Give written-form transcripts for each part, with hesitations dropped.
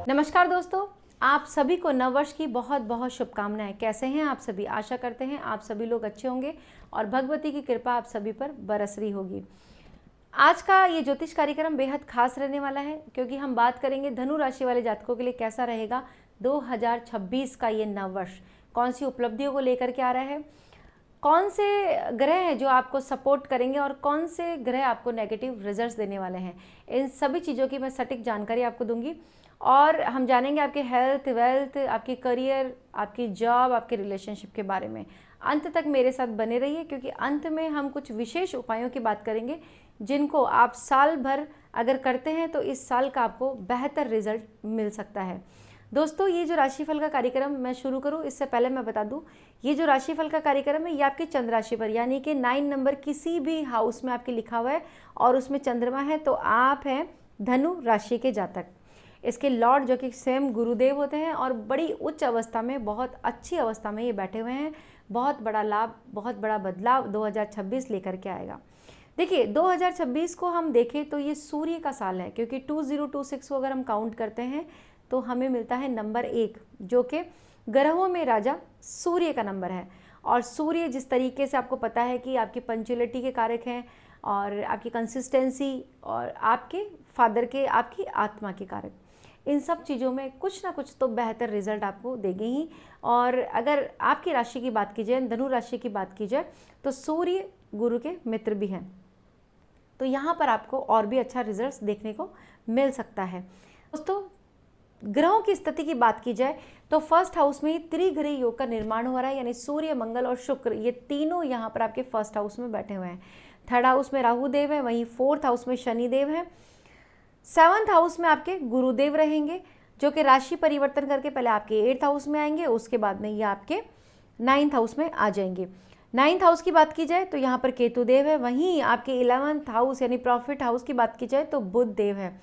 नमस्कार दोस्तों, आप सभी को नववर्ष की बहुत बहुत शुभकामनाएं। कैसे हैं आप सभी? आशा करते हैं आप सभी लोग अच्छे होंगे और भगवती की कृपा आप सभी पर बरस रही होगी। आज का ये ज्योतिष कार्यक्रम बेहद खास रहने वाला है क्योंकि हम बात करेंगे धनु राशि वाले जातकों के लिए कैसा रहेगा 2026 का ये नववर्ष, कौन सी उपलब्धियों को लेकर के आ रहा है, कौन से ग्रह हैं जो आपको सपोर्ट करेंगे और कौन से ग्रह आपको नेगेटिव रिजल्ट्स देने वाले हैं। इन सभी चीज़ों की मैं सटीक जानकारी आपको दूंगी और हम जानेंगे आपके हेल्थ, वेल्थ, आपकी करियर, आपकी जॉब, आपके रिलेशनशिप के बारे में। अंत तक मेरे साथ बने रहिए क्योंकि अंत में हम कुछ विशेष उपायों की बात करेंगे जिनको आप साल भर अगर करते हैं तो इस साल का आपको बेहतर रिजल्ट मिल सकता है। दोस्तों, ये जो राशिफल का कार्यक्रम मैं शुरू करूं इससे पहले मैं बता दूं, ये जो राशिफल का कार्यक्रम है ये आपकी चंद्र राशि पर यानी कि 9 नंबर किसी भी हाउस में आपके लिखा हुआ है और उसमें चंद्रमा है तो आप हैं धनु राशि के जातक। इसके लॉर्ड जो कि स्वयं गुरुदेव होते हैं और बड़ी उच्च अवस्था में, बहुत अच्छी अवस्था में ये बैठे हुए हैं। बहुत बड़ा लाभ, बहुत बड़ा बदलाव 2026 लेकर के आएगा। देखिए 2026 को हम देखें तो ये सूर्य का साल है क्योंकि 2026 को अगर हम काउंट करते हैं तो हमें मिलता है नंबर 1 जो कि ग्रहों में राजा सूर्य का नंबर है। और सूर्य जिस तरीके से आपको पता है कि आपकी पंचुअलिटी के कारक हैं और आपकी कंसिस्टेंसी और आपके फादर के, आपकी आत्मा के कारक, इन सब चीज़ों में कुछ ना कुछ तो बेहतर रिजल्ट आपको देंगे ही। और अगर आपकी राशि की बात की जाए, धनु राशि की बात की जाए, तो सूर्य गुरु के मित्र भी हैं, तो यहाँ पर आपको और भी अच्छा रिजल्ट देखने को मिल सकता है। दोस्तों, ग्रहों की स्थिति की बात की जाए तो फर्स्ट हाउस में ही त्रिग्रही योग का निर्माण हो रहा है, यानी सूर्य, मंगल और शुक्र ये तीनों यहाँ पर आपके फर्स्ट हाउस में बैठे हुए हैं। थर्ड हाउस में राहु देव है, वहीं फोर्थ हाउस में शनि देव है, सेवंथ हाउस में आपके गुरुदेव रहेंगे जो कि राशि परिवर्तन करके पहले आपके 8th हाउस में आएंगे, उसके बाद में ये आपके 9th हाउस में आ जाएंगे। 9th हाउस की बात की जाए तो यहाँ पर केतु देव है, वहीं आपके 11th हाउस यानी प्रॉफिट हाउस की बात की जाए तो बुध देव है।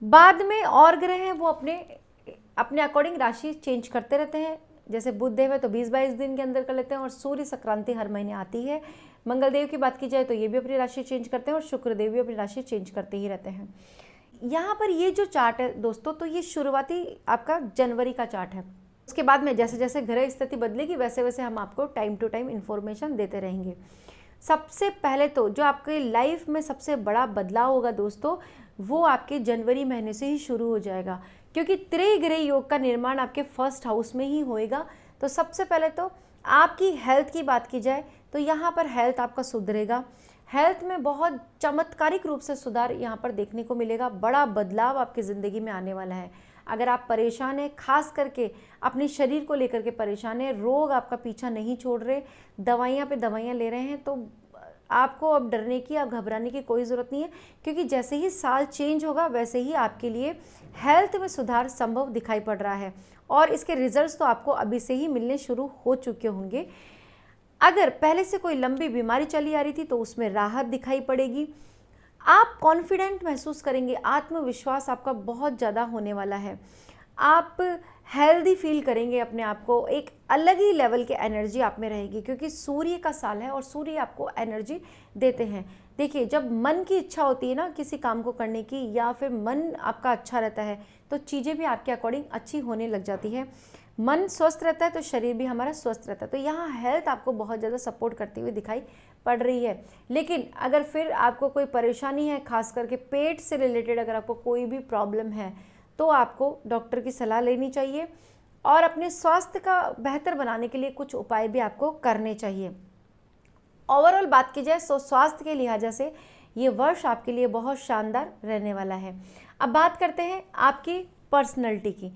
बाद में और ग्रह हैं वो अपने अकॉर्डिंग राशि चेंज करते रहते हैं। जैसे बुध देव है तो 20-22 दिन के अंदर कर लेते हैं और सूर्य संक्रांति हर महीने आती है। मंगल देव की बात की जाए तो ये भी अपनी राशि चेंज करते हैं और शुक्र देव भी अपनी राशि चेंज करते ही रहते हैं। यहाँ पर ये जो चार्ट है दोस्तों, तो ये शुरुआती आपका जनवरी का चार्ट है। उसके बाद में जैसे जैसे ग्रह स्थिति बदलेगी वैसे वैसे हम आपको टाइम टू टाइम इन्फॉर्मेशन देते रहेंगे। सबसे पहले तो जो आपके लाइफ में सबसे बड़ा बदलाव होगा दोस्तों, वो आपके जनवरी महीने से ही शुरू हो जाएगा क्योंकि त्रिग्रह योग का निर्माण आपके फर्स्ट हाउस में ही होएगा। तो सबसे पहले तो आपकी हेल्थ की बात की जाए तो यहाँ पर हेल्थ आपका सुधरेगा। हेल्थ में बहुत चमत्कारिक रूप से सुधार यहाँ पर देखने को मिलेगा। बड़ा बदलाव आपकी ज़िंदगी में आने वाला है। अगर आप परेशान हैं, खास करके अपने शरीर को लेकर के परेशान हैं, रोग आपका पीछा नहीं छोड़ रहे, दवाइयाँ पे दवाइयाँ ले रहे हैं, तो आपको अब डरने की, अब घबराने की कोई ज़रूरत नहीं है क्योंकि जैसे ही साल चेंज होगा वैसे ही आपके लिए हेल्थ में सुधार संभव दिखाई पड़ रहा है और इसके रिजल्ट्स तो आपको अभी से ही मिलने शुरू हो चुके होंगे। अगर पहले से कोई लंबी बीमारी चली आ रही थी तो उसमें राहत दिखाई पड़ेगी। आप कॉन्फिडेंट महसूस करेंगे, आत्मविश्वास आपका बहुत ज़्यादा होने वाला है। आप हेल्दी फील करेंगे अपने आप को, एक अलग ही लेवल की एनर्जी आप में रहेगी क्योंकि सूर्य का साल है और सूर्य आपको एनर्जी देते हैं। देखिए, जब मन की इच्छा होती है ना किसी काम को करने की, या फिर मन आपका अच्छा रहता है तो चीज़ें भी आपके अकॉर्डिंग अच्छी होने लग जाती है। मन स्वस्थ रहता है तो शरीर भी हमारा स्वस्थ रहता है। तो यहाँ हेल्थ आपको बहुत ज़्यादा सपोर्ट करती हुई दिखाई पड़ रही है। लेकिन अगर फिर आपको कोई परेशानी है, खास करके पेट से रिलेटेड अगर आपको कोई भी प्रॉब्लम है तो आपको डॉक्टर की सलाह लेनी चाहिए और अपने स्वास्थ्य का बेहतर बनाने के लिए कुछ उपाय भी आपको करने चाहिए। ओवरऑल बात की जाए तो स्वास्थ्य के लिहाजा से ये वर्ष आपके लिए बहुत शानदार रहने वाला है। अब बात करते हैं आपकी पर्सनैलिटी की।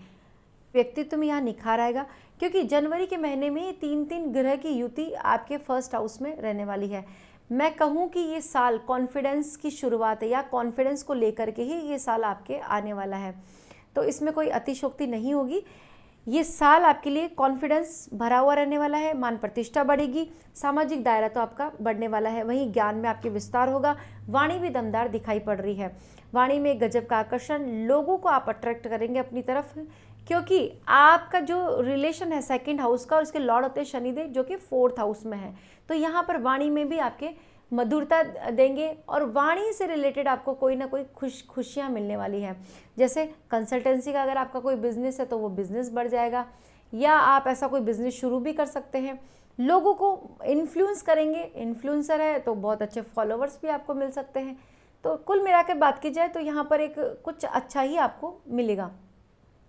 व्यक्तित्व में यहाँ निखार आएगा क्योंकि जनवरी के महीने में 3 ग्रह की युति आपके फर्स्ट हाउस में रहने वाली है। मैं कहूँ कि ये साल कॉन्फिडेंस की शुरुआत है या कॉन्फिडेंस को लेकर के ही ये साल आपके आने वाला है, तो इसमें कोई अतिशयोक्ति नहीं होगी। ये साल आपके लिए कॉन्फिडेंस भरा हुआ रहने वाला है, मान प्रतिष्ठा बढ़ेगी, सामाजिक दायरा तो आपका बढ़ने वाला है, वहीं ज्ञान में आपके विस्तार होगा। वाणी भी दमदार दिखाई पड़ रही है, वाणी में गजब का आकर्षण, लोगों को आप अट्रैक्ट करेंगे अपनी तरफ क्योंकि आपका जो रिलेशन है 2nd हाउस का और इसके लॉर्ड होते हैं शनिदेव जो कि 4th हाउस में है। तो यहाँ पर वाणी में भी आपके मधुरता देंगे और वाणी से रिलेटेड आपको कोई ना कोई खुशियाँ मिलने वाली है। जैसे कंसल्टेंसी का अगर आपका कोई बिजनेस है तो वो बिजनेस बढ़ जाएगा, या आप ऐसा कोई बिजनेस शुरू भी कर सकते हैं। लोगों को इन्फ्लुएंस करेंगे, इन्फ्लुएंसर है तो बहुत अच्छे फॉलोवर्स भी आपको मिल सकते हैं। तो कुल मिलाकर बात की जाए तो यहाँ पर एक कुछ अच्छा ही आपको मिलेगा।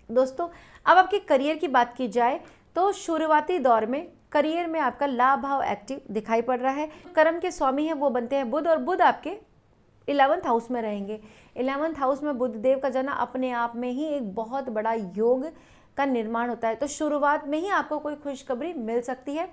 दोस्तों अब आपके करियर की बात की जाए तो शुरुआती दौर में करियर में आपका लाभ भाव एक्टिव दिखाई पड़ रहा है। कर्म के स्वामी हैं वो बनते हैं बुध, और बुध आपके 11th हाउस में रहेंगे। 11th हाउस में बुध देव का जाना अपने आप में ही एक बहुत बड़ा योग का निर्माण होता है। तो शुरुआत में ही आपको कोई खुशखबरी मिल सकती है,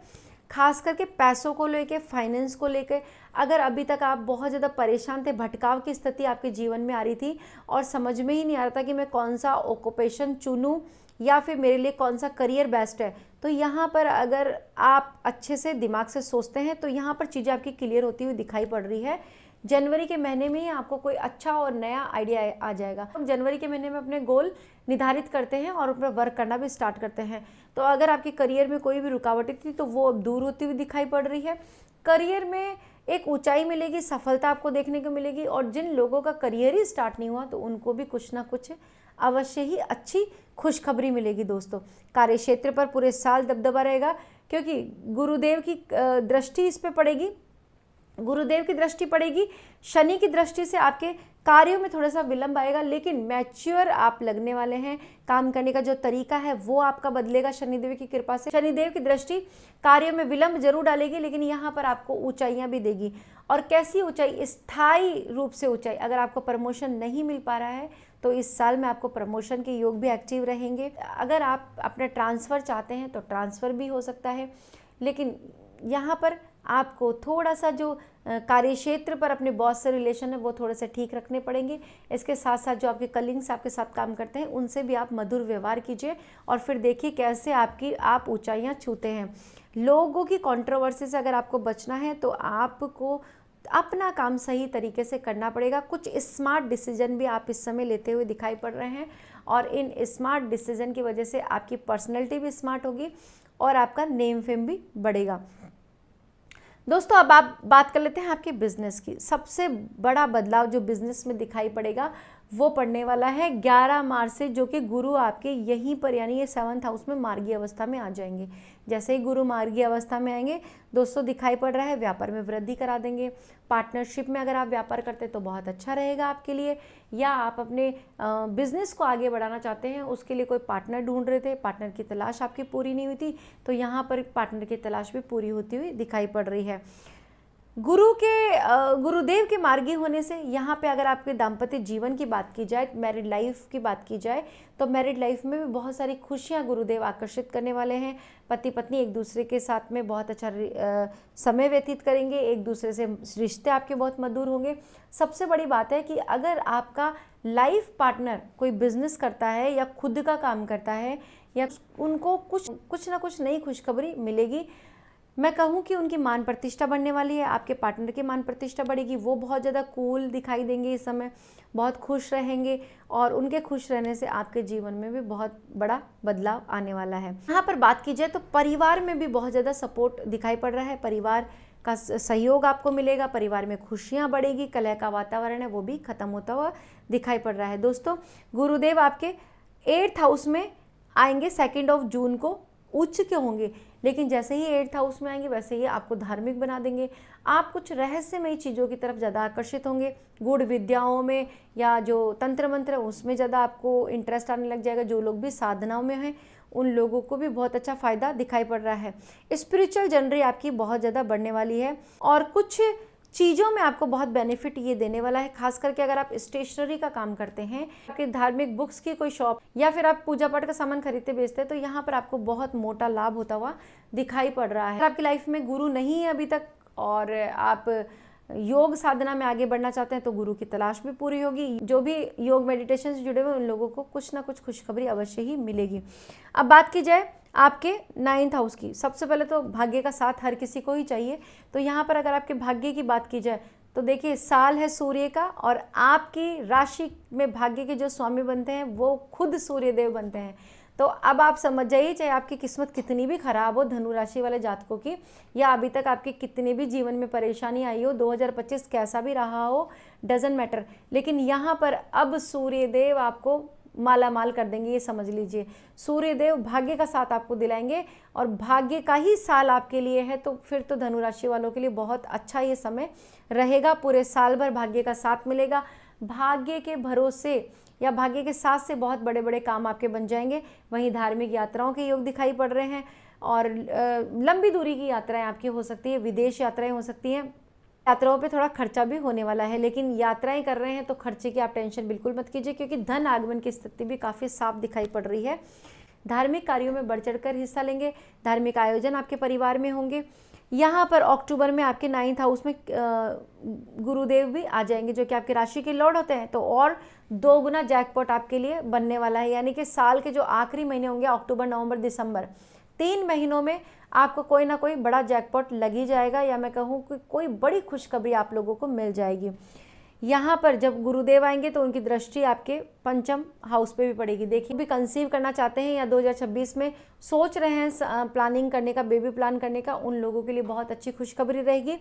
खास करके पैसों को लेके, फाइनेंस को लेके। अगर अभी तक आप बहुत ज़्यादा परेशान थे, भटकाव की स्थिति आपके जीवन में आ रही थी और समझ में ही नहीं आ रहा था कि मैं कौन सा ऑक्यूपेशन चुनूं या फिर मेरे लिए कौन सा करियर बेस्ट है, तो यहाँ पर अगर आप अच्छे से दिमाग से सोचते हैं तो यहाँ पर चीज़ें आपकी क्लियर होती हुई दिखाई पड़ रही है। जनवरी के महीने में ही आपको कोई अच्छा और नया आइडिया आ जाएगा। तो जनवरी के महीने में अपने गोल निर्धारित करते हैं और उन पर वर्क करना भी स्टार्ट करते हैं। तो अगर आपके करियर में कोई भी रुकावटें थी तो वो अब दूर होती हुई दिखाई पड़ रही है। करियर में एक ऊंचाई मिलेगी, सफलता आपको देखने को मिलेगी, और जिन लोगों का करियर ही स्टार्ट नहीं हुआ तो उनको भी कुछ ना कुछ अवश्य ही अच्छी खुशखबरी मिलेगी। दोस्तों कार्य क्षेत्र पर पूरे साल दबदबा रहेगा, क्योंकि गुरुदेव की दृष्टि इस पे पड़ेगी, गुरुदेव की दृष्टि पड़ेगी। शनि की दृष्टि से आपके कार्यों में थोड़ा सा विलंब आएगा, लेकिन मैच्योर आप लगने वाले हैं। काम करने का जो तरीका है वो आपका बदलेगा शनिदेव की कृपा से। शनिदेव की दृष्टि कार्यों में विलंब जरूर डालेगी, लेकिन यहाँ पर आपको ऊंचाइयाँ भी देगी। और कैसी ऊंचाई? स्थायी रूप से ऊंचाई। अगर आपको प्रमोशन नहीं मिल पा रहा है तो इस साल में आपको प्रमोशन के योग भी एक्टिव रहेंगे। अगर आप अपना ट्रांसफ़र चाहते हैं तो ट्रांसफ़र भी हो सकता है, लेकिन यहाँ पर आपको थोड़ा सा जो कार्य क्षेत्र पर अपने बॉस से रिलेशन है वो थोड़े से ठीक रखने पड़ेंगे। इसके साथ साथ जो आपके कलीग्स आपके साथ काम करते हैं उनसे भी आप मधुर व्यवहार कीजिए और फिर देखिए कैसे आप ऊंचाइयां छूते हैं। लोगों की कंट्रोवर्सी से अगर आपको बचना है तो आपको अपना काम सही तरीके से करना पड़ेगा। कुछ स्मार्ट डिसीजन भी आप इस समय लेते हुए दिखाई पड़ रहे हैं, और इन स्मार्ट डिसीजन की वजह से आपकी पर्सनैलिटी भी स्मार्ट होगी और आपका नेम फेम भी बढ़ेगा। दोस्तों अब आप बात कर लेते हैं आपके बिजनेस की। सबसे बड़ा बदलाव जो बिजनेस में दिखाई पड़ेगा वो पड़ने वाला है 11 मार्च से, जो कि गुरु आपके यहीं पर यानी ये 7th हाउस में मार्गी अवस्था में आ जाएंगे। जैसे ही गुरु मार्गी अवस्था में आएंगे दोस्तों दिखाई पड़ रहा है व्यापार में वृद्धि करा देंगे। पार्टनरशिप में अगर आप व्यापार करते हैं तो बहुत अच्छा रहेगा आपके लिए, या आप अपने बिजनेस को आगे बढ़ाना चाहते हैं, उसके लिए कोई पार्टनर ढूंढ रहे थे, पार्टनर की तलाश आपकी पूरी नहीं हुई थी, तो यहाँ पर पार्टनर की तलाश भी पूरी होती हुई दिखाई पड़ रही है। गुरुदेव के मार्गी होने से यहाँ पे अगर आपके दाम्पत्य जीवन की बात की जाए, मैरिड लाइफ की बात की जाए, तो मैरिड लाइफ में भी बहुत सारी खुशियाँ गुरुदेव आकर्षित करने वाले हैं। पति पत्नी एक दूसरे के साथ में बहुत अच्छा समय व्यतीत करेंगे, एक दूसरे से रिश्ते आपके बहुत मधुर होंगे। सबसे बड़ी बात है कि अगर आपका लाइफ पार्टनर कोई बिजनेस करता है या खुद का काम करता है, या उनको कुछ ना कुछ नई खुशखबरी मिलेगी। मैं कहूँ कि उनकी मान प्रतिष्ठा बढ़ने वाली है, आपके पार्टनर की मान प्रतिष्ठा बढ़ेगी। वो बहुत ज़्यादा कूल दिखाई देंगे इस समय, बहुत खुश रहेंगे, और उनके खुश रहने से आपके जीवन में भी बहुत बड़ा बदलाव आने वाला है। यहाँ पर बात की जाए तो परिवार में भी बहुत ज़्यादा सपोर्ट दिखाई पड़ रहा है, परिवार का सहयोग आपको मिलेगा, परिवार में खुशियाँ बढ़ेगी, कलह का वातावरण है वो भी खत्म होता हुआ दिखाई पड़ रहा है। दोस्तों गुरुदेव आपके 8th हाउस में आएंगे 2 जून को, उच्च के होंगे, लेकिन जैसे ही 8th हाउस में आएंगे वैसे ही आपको धार्मिक बना देंगे। आप कुछ रहस्यमयी चीज़ों की तरफ ज़्यादा आकर्षित होंगे, गूढ़ विद्याओं में या जो तंत्र मंत्र है उसमें ज़्यादा आपको इंटरेस्ट आने लग जाएगा। जो लोग भी साधनाओं में हैं उन लोगों को भी बहुत अच्छा फ़ायदा दिखाई पड़ रहा है। स्पिरिचुअल जर्नी आपकी बहुत ज़्यादा बढ़ने वाली है, और कुछ चीज़ों में आपको बहुत बेनिफिट ये देने वाला है। खास करके अगर आप स्टेशनरी का काम करते हैं, आपके धार्मिक बुक्स की कोई शॉप, या फिर आप पूजा पाठ का सामान खरीदते बेचते हैं, तो यहाँ पर आपको बहुत मोटा लाभ होता हुआ दिखाई पड़ रहा है। आपकी लाइफ में गुरु नहीं है अभी तक और आप योग साधना में आगे बढ़ना चाहते हैं तो गुरु की तलाश भी पूरी होगी। जो भी योग मेडिटेशन से जुड़े हुए उन लोगों को कुछ ना कुछ खुशखबरी अवश्य ही मिलेगी। अब बात की जाए आपके 9th हाउस की। सबसे पहले तो भाग्य का साथ हर किसी को ही चाहिए, तो यहाँ पर अगर आपके भाग्य की बात की जाए तो देखिए साल है सूर्य का, और आपकी राशि में भाग्य के जो स्वामी बनते हैं वो खुद सूर्यदेव बनते हैं। तो अब आप समझ जाइए, चाहे आपकी किस्मत कितनी भी खराब हो धनु राशि वाले जातकों की, या अभी तक आपकी कितनी भी जीवन में परेशानी आई हो, 2025 कैसा भी रहा हो, डजेंट मैटर, लेकिन यहाँ पर अब सूर्यदेव आपको माला माल कर देंगे, ये समझ लीजिए। सूर्यदेव भाग्य का साथ आपको दिलाएंगे और भाग्य का ही साल आपके लिए है, तो फिर तो धनु राशि वालों के लिए बहुत अच्छा ये समय रहेगा। पूरे साल भर भाग्य का साथ मिलेगा। भाग्य के भरोसे या भाग्य के साथ से बहुत बड़े बड़े काम आपके बन जाएंगे। वहीं धार्मिक यात्राओं के योग दिखाई पड़ रहे हैं और लंबी दूरी की यात्राएं आपकी हो सकती है, विदेश यात्राएं हो सकती हैं। यात्राओं पे थोड़ा खर्चा भी होने वाला है, लेकिन यात्राएं कर रहे हैं तो खर्चे की आप टेंशन बिल्कुल मत कीजिए, क्योंकि धन आगमन की स्थिति भी काफ़ी साफ दिखाई पड़ रही है। धार्मिक कार्यों में बढ़ चढ़कर हिस्सा लेंगे, धार्मिक आयोजन आपके परिवार में होंगे। यहाँ पर अक्टूबर में आपके 9th हाउस में गुरुदेव भी आ जाएंगे, जो कि आपकी राशि के लॉर्ड होते हैं, तो और 2 गुना जैकपॉट आपके लिए बनने वाला है। यानी कि साल के जो आखिरी महीने होंगे, अक्टूबर, नवंबर, दिसंबर, 3 महीनों में आपको कोई ना कोई बड़ा जैकपॉट लग ही जाएगा, या मैं कहूँ कि कोई बड़ी खुशखबरी आप लोगों को मिल जाएगी। यहाँ पर जब गुरुदेव आएंगे तो उनकी दृष्टि आपके 5th हाउस पे भी पड़ेगी। देखिए, भी कंसीव करना चाहते हैं या 2026 में सोच रहे हैं प्लानिंग करने का, बेबी प्लान करने का, उन लोगों के लिए बहुत अच्छी खुशखबरी रहेगी।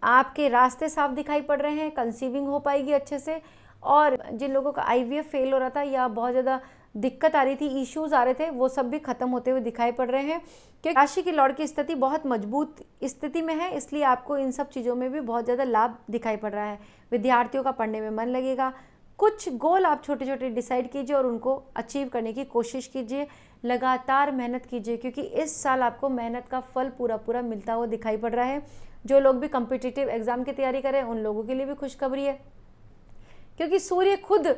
आपके रास्ते साफ दिखाई पड़ रहे हैं, कंसीविंग हो पाएगी अच्छे से। और जिन लोगों का IVF फेल हो रहा था या बहुत ज़्यादा दिक्कत आ रही थी, इश्यूज आ रहे थे, वो सब भी खत्म होते हुए दिखाई पड़ रहे हैं, क्योंकि राशि की लॉर्ड की स्थिति बहुत मजबूत स्थिति में है, इसलिए आपको इन सब चीज़ों में भी बहुत ज़्यादा लाभ दिखाई पड़ रहा है। विद्यार्थियों का पढ़ने में मन लगेगा। कुछ गोल आप छोटे छोटे डिसाइड कीजिए और उनको अचीव करने की कोशिश कीजिए। लगातार मेहनत कीजिए, क्योंकि इस साल आपको मेहनत का फल पूरा पूरा मिलता हुआ दिखाई पड़ रहा है। जो लोग भी कॉम्पिटिटिव एग्जाम की तैयारी करें, उन लोगों के लिए भी खुशखबरी है, क्योंकि सूर्य खुद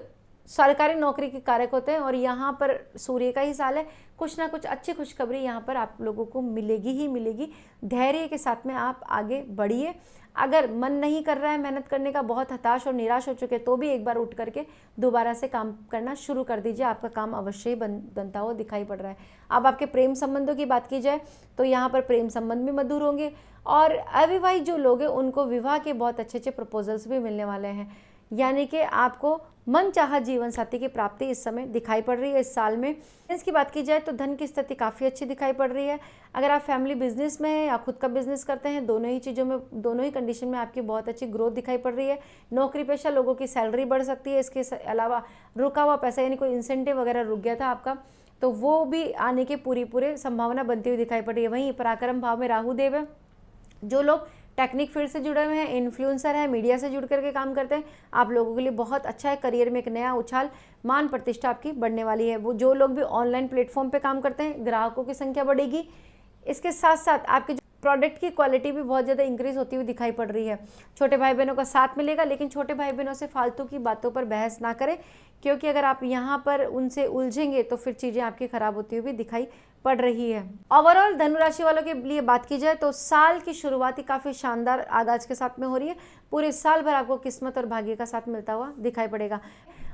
सरकारी नौकरी के कारक होते हैं और यहाँ पर सूर्य का ही साल है। कुछ ना कुछ अच्छी खुशखबरी यहाँ पर आप लोगों को मिलेगी ही मिलेगी। धैर्य के साथ में आप आगे बढ़िए। अगर मन नहीं कर रहा है मेहनत करने का, बहुत हताश और निराश हो चुके, तो भी एक बार उठ करके दोबारा से काम करना शुरू कर दीजिए। आपका काम अवश्य ही बनता हुआ दिखाई पड़ रहा है। अब आपके प्रेम संबंधों की बात की जाए तो यहाँ पर प्रेम संबंध भी मधुर होंगे और अविवाहित जो लोग हैं उनको विवाह के बहुत अच्छे अच्छे प्रपोजल्स भी मिलने वाले हैं। यानी कि आपको मनचाहा जीवन साथी की प्राप्ति इस समय दिखाई पड़ रही है इस साल में। इसकी बात की जाए तो धन की स्थिति काफ़ी अच्छी दिखाई पड़ रही है। अगर आप फैमिली बिजनेस में हैं या खुद का बिजनेस करते हैं, दोनों ही चीज़ों में, दोनों ही कंडीशन में आपकी बहुत अच्छी ग्रोथ दिखाई पड़ रही है। नौकरी पेशा लोगों की सैलरी बढ़ सकती है। इसके अलावा रुका हुआ पैसा, यानी कोई इंसेंटिव वगैरह रुक गया था आपका, तो वो भी आने की पूरी संभावना बनती हुई दिखाई पड़ रही है। वहीं पराक्रम भाव में राहु देव है। जो लोग टेक्निक फील्ड से जुड़े हुए हैं, इन्फ्लुएंसर है, मीडिया से जुड़ करके काम करते हैं, आप लोगों के लिए बहुत अच्छा है। करियर में एक नया उछाल, मान प्रतिष्ठा आपकी बढ़ने वाली है। वो जो लोग भी ऑनलाइन प्लेटफॉर्म पे काम करते हैं, ग्राहकों की संख्या बढ़ेगी। इसके साथ साथ आपके प्रोडक्ट की क्वालिटी भी बहुत ज़्यादा इंक्रीज होती हुई दिखाई पड़ रही है। छोटे भाई बहनों का साथ मिलेगा, लेकिन छोटे भाई बहनों से फालतू की बातों पर बहस ना करें, क्योंकि अगर आप यहाँ पर उनसे उलझेंगे तो फिर चीज़ें आपकी खराब होती हुई दिखाई पड़ रही है। ओवरऑल धनु राशि वालों के लिए बात की जाए तो साल की शुरुआत ही काफ़ी शानदार आगाज के साथ में हो रही है। पूरे साल भर आपको किस्मत और भाग्य का साथ मिलता हुआ दिखाई पड़ेगा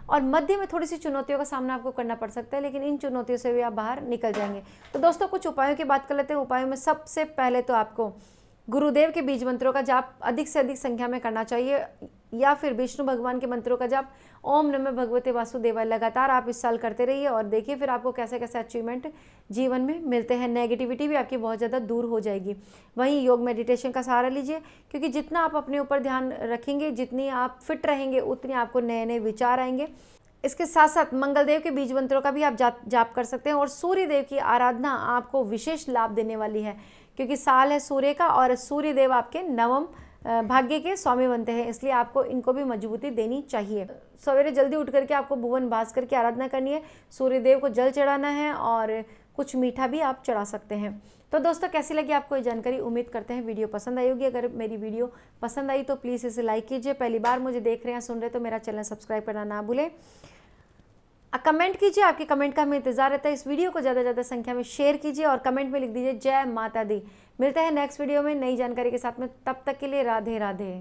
और मध्य में थोड़ी सी चुनौतियों का सामना आपको करना पड़ सकता है, लेकिन इन चुनौतियों से भी आप बाहर निकल जाएंगे। तो दोस्तों, कुछ उपायों की बात कर लेते हैं। उपायों में सबसे पहले तो आपको गुरुदेव के बीज मंत्रों का जाप अधिक से अधिक संख्या में करना चाहिए, या फिर विष्णु भगवान के मंत्रों का जाप ओम नमः भगवते वासुदेवाय लगातार आप इस साल करते रहिए और देखिए फिर आपको कैसे कैसे अचीवमेंट जीवन में मिलते हैं। नेगेटिविटी भी आपकी बहुत ज़्यादा दूर हो जाएगी। वहीं योग मेडिटेशन का सहारा लीजिए, क्योंकि जितना आप अपने ऊपर ध्यान रखेंगे, जितनी आप फिट रहेंगे, उतनी आपको नए नए विचार आएंगे। इसके साथ साथ मंगलदेव के बीज मंत्रों का भी आप जाप कर सकते हैं और सूर्य देव की आराधना आपको विशेष लाभ देने वाली है, क्योंकि साल है सूर्य का और सूर्य देव आपके नवम भाग्य के स्वामी बनते हैं, इसलिए आपको इनको भी मजबूती देनी चाहिए। सवेरे जल्दी उठ करके आपको भुवन भास्कर की आराधना करनी है, सूर्य देव को जल चढ़ाना है और कुछ मीठा भी आप चढ़ा सकते हैं। तो दोस्तों, कैसी लगी आपको ये जानकारी? उम्मीद करते हैं वीडियो पसंद आई होगी। अगर मेरी वीडियो पसंद आई तो प्लीज़ इसे लाइक कीजिए। पहली बार मुझे देख रहे हैं, सुन रहे तो मेरा चैनल सब्सक्राइब करना ना भूलें। कमेंट कीजिए, आपके कमेंट का हमें इंतजार रहता है। इस वीडियो को ज़्यादा से ज़्यादा संख्या में शेयर कीजिए और कमेंट में लिख दीजिए जय माता दी। मिलते हैं नेक्स्ट वीडियो में नई जानकारी के साथ में, तब तक के लिए राधे राधे।